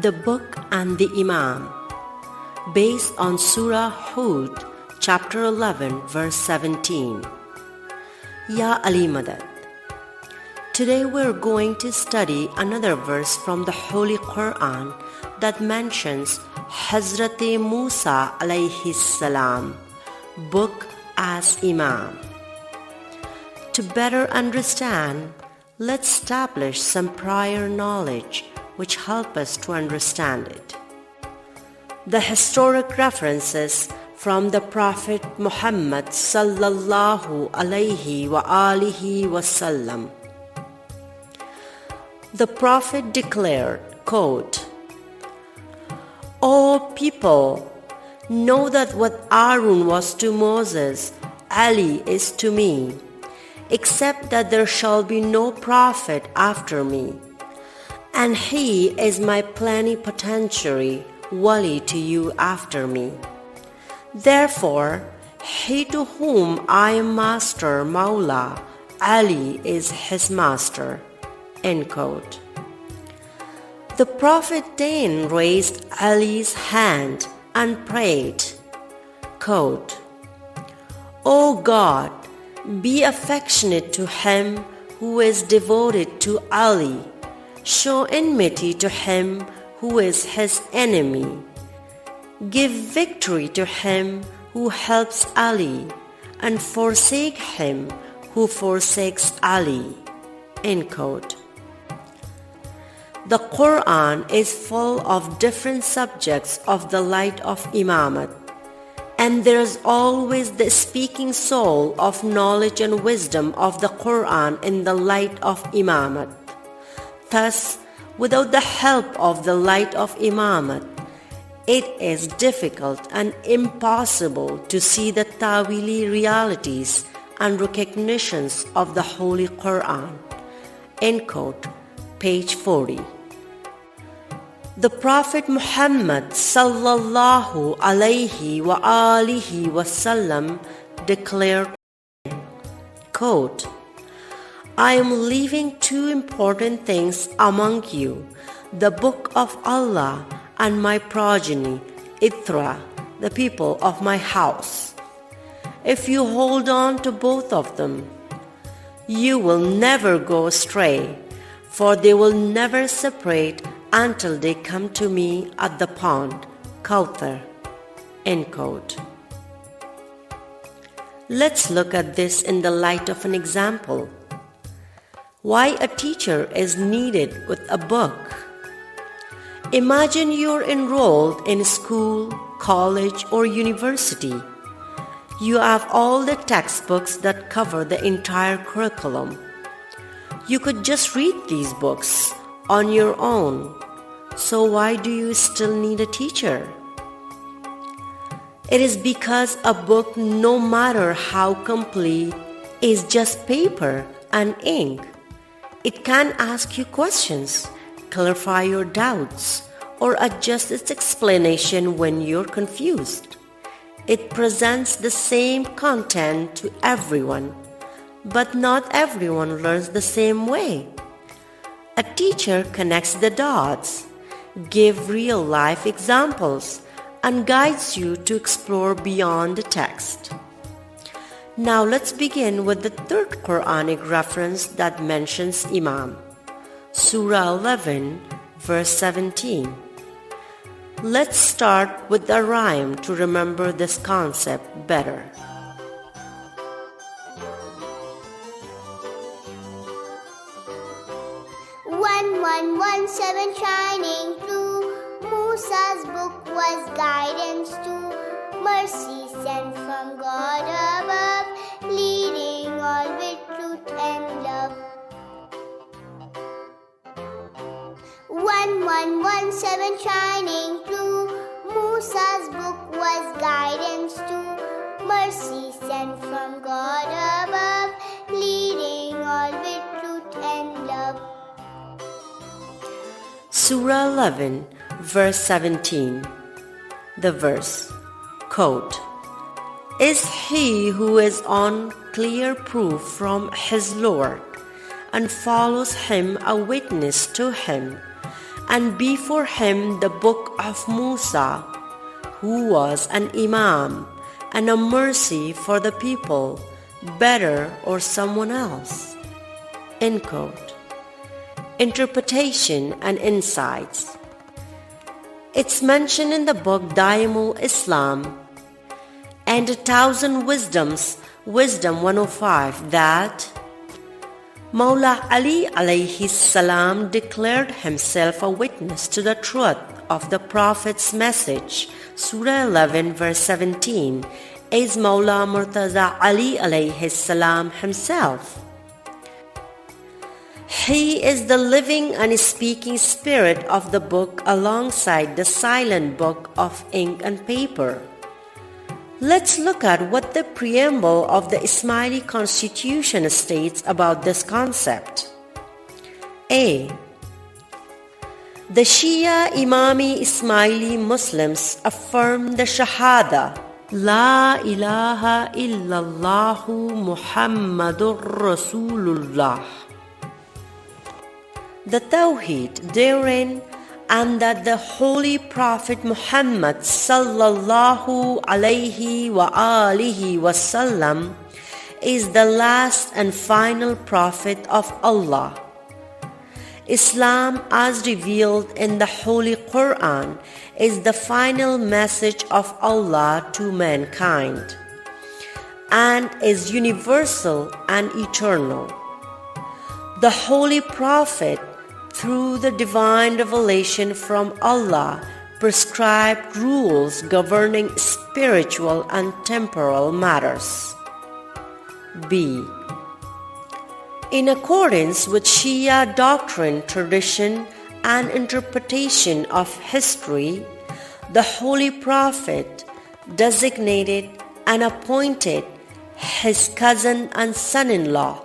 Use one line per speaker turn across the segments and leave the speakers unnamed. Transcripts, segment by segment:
The Book and the Imam, based on Surah Hud, chapter 11, verse 17. Ya Ali Madad. Today we're going to study another verse from the Holy Quran that mentions Hazrat Musa alayhi salam, book as Imam. To better understand, let's establish some prior knowledge which help us to understand it. The historic references from the Prophet Muhammad sallallahu alayhi wa alihi wasallam. The Prophet declared, quote, "O people, know that what Aaron was to Moses, Ali is to me, except that there shall be no prophet after me. And he is my plenipotentiary, wali to you after me. Therefore, he to whom I am master, Mawla, Ali is his master." End quote. The Prophet then raised Ali's hand and prayed, quote, "O God, be affectionate to him who is devoted to Ali. Show enmity to him who is his enemy. Give victory to him who helps Ali, and forsake him who forsakes Ali." End quote. The Quran is full of different subjects of the light of Imamat, and there is always the speaking soul of knowledge and wisdom of the Quran in the light of Imamat. Thus, without the help of the light of Imamat, it is difficult and impossible to see the Tawili realities and recognitions of the Holy Quran. End quote. Page 40. The Prophet Muhammad sallallahu alayhi wa alihi wasallam declared, quote, "I am leaving two important things among you, the book of Allah and my progeny, Ithra, the people of my house. If you hold on to both of them, you will never go astray, for they will never separate until they come to me at the pond, Kauthar." End quote. Let's look at this in the light of an example. Why a teacher is needed with a book. Imagine you're enrolled in school, college, or university. You have all the textbooks that cover the entire curriculum. You could just read these books on your own. So why do you still need a teacher? It is because a book, no matter how complete, is just paper and ink. It can ask you questions, clarify your doubts, or adjust its explanation when you're confused. It presents the same content to everyone, but not everyone learns the same way. A teacher connects the dots, gives real-life examples, and guides you to explore beyond the text. Now let's begin with the third Quranic reference that mentions Imam, Surah 11, verse 17. Let's start with the rhyme to remember this concept better.
1117 shining through, Musa's book was guidance to, mercy sent from God above, leading all with truth and love. 1117 shining through, Musa's book was guidance to, mercy sent from God above, leading all with truth and love.
Surah 11, verse 17. The verse, quote, "Is he who is on clear proof from his Lord and follows him a witness to him, and before him the book of Musa, who was an Imam and a mercy for the people, better or someone else. End quote. Interpretation and insights. It's mentioned in the book Daimul Islam and 1000 Wisdoms, Wisdom 105, that Mawla Ali alayhi salam declared himself a witness to the truth of the Prophet's message. Surah 11 verse 17 is Mawla Murtaza Ali alayhi salam himself. He is the living and speaking spirit of the book alongside the silent book of ink and paper. Let's look at what the preamble of the Ismaili constitution states about this concept. A. The Shia Imami Ismaili Muslims affirm the Shahada, La ilaha illallahu Muhammadur Rasulullah, the Tawheed therein, and that the Holy Prophet Muhammad sallallahu alayhi wa alihi wasallam is the last and final Prophet of Allah. Islam, as revealed in the Holy Quran, is the final message of Allah to mankind and is universal and eternal. The Holy Prophet, through the divine revelation from Allah, prescribed rules governing spiritual and temporal matters. B. In accordance with Shia doctrine, tradition, and interpretation of history, the Holy Prophet designated and appointed his cousin and son-in-law,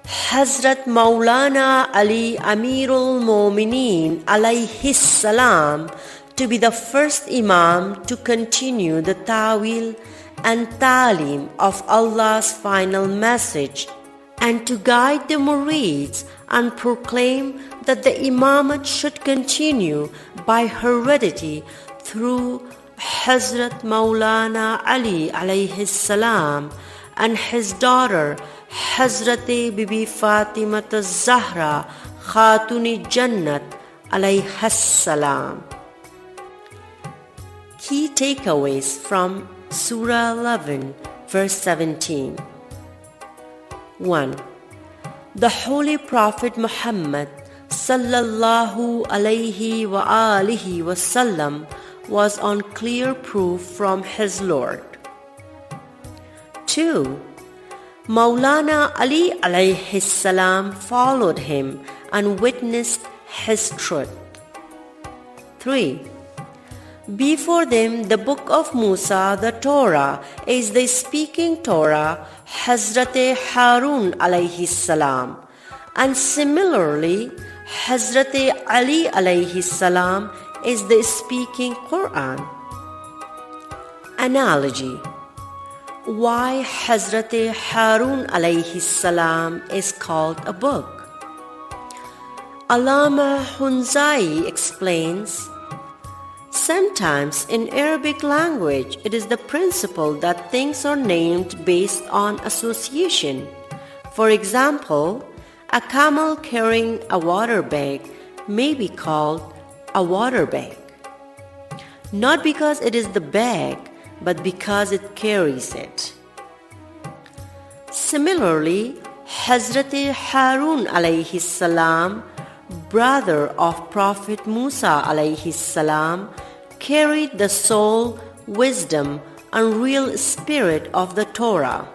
Hazrat Maulana Ali Amirul Momineen alayhi salam, to be the first Imam to continue the Tawil and Talim of Allah's final message and to guide the Murids and proclaim that the Imamate should continue by heredity through Hazrat Maulana Ali alayhi salam and his daughter Hazrat Bibi Fatima Zahra Khatuni Jannat alayha salam. Key takeaways from Surah 11 verse 17. 1. The Holy Prophet Muhammad sallallahu alayhi wa alihi wasallam was on clear proof from his Lord. 2. Maulana Ali alayhi salam followed him and witnessed his truth. 3. Before them, the book of Musa, the Torah, is the speaking Torah, Hazrat Harun alayhi salam, and similarly, Hazrat Ali alayhi salam is the speaking Quran. Analogy. Why Hazrat Harun alayhi salam is called a book? Allama Hunzai explains, sometimes in Arabic language it is the principle that things are named based on association. For example, a camel carrying a water bag may be called a water bag, not because it is the bag, but because it carries it. Similarly, Hazrat Harun alayhi salam, brother of Prophet Musa alayhi salam, carried the soul, wisdom, and real spirit of the Torah.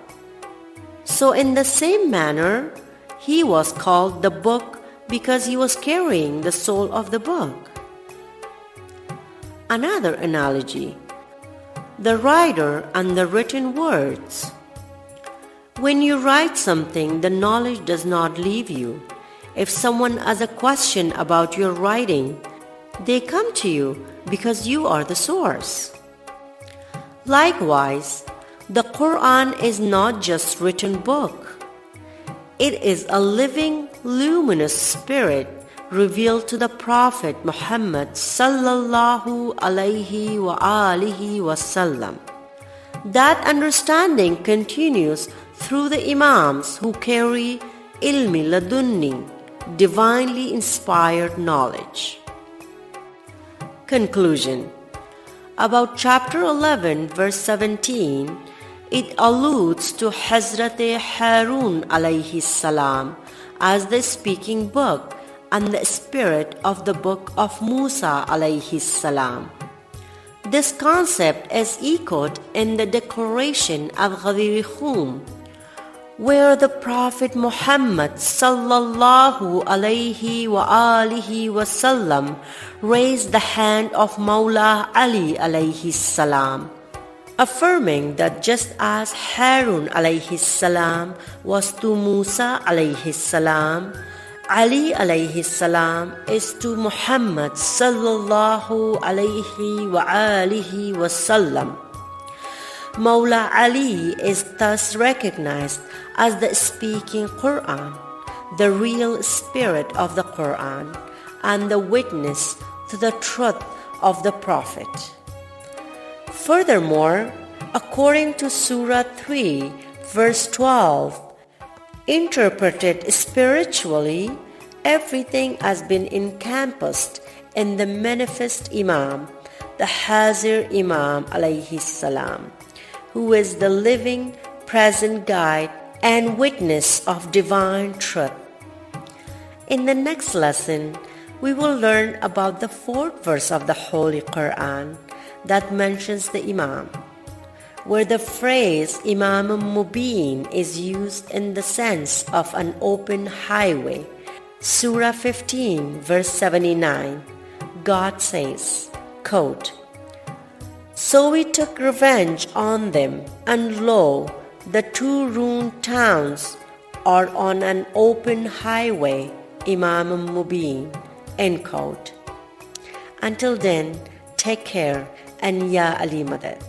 So in the same manner, he was called the book because he was carrying the soul of the book. Another analogy. The writer and the written words. When you write something, the knowledge does not leave you. If someone has a question about your writing, they come to you because you are the source. Likewise, the Quran is not just written book. It is a living, luminous spirit revealed to the Prophet Muhammad sallallahu alaihi wasallam. That understanding continues through the Imams who carry ilmi ladunni, divinely inspired knowledge. Conclusion. About chapter 11 verse 17, it alludes to Hazrat Harun alayhi salam as the speaking book and the spirit of the book of Musa alayhi salam. This concept is echoed in the declaration of Ghadir Khum, where the Prophet Muhammad sallallahu alaihi wasallam raised the hand of Mawla Ali alayhi salam, affirming that just as Harun alayhi salam was to Musa alayhi salam, Ali alayhi salam is to Muhammad sallallahu alayhi wasallam. Mawla Ali is thus recognized as the speaking Quran, the real spirit of the Quran, and the witness to the truth of the Prophet. Furthermore, according to Surah 3, verse 12, interpreted spiritually, everything has been encompassed in the manifest Imam, the Hazir Imam alayhi salam, who is the living, present guide and witness of divine truth. In the next lesson, we will learn about the fourth verse of the Holy Quran that mentions the Imam, where the phrase Imam Mubin is used in the sense of an open highway. Surah 15, verse 79, God says, quote, "So we took revenge on them, and lo, the two ruined towns are on an open highway, Imam Mubin," end quote. Until then, take care, and Ya Ali Madad.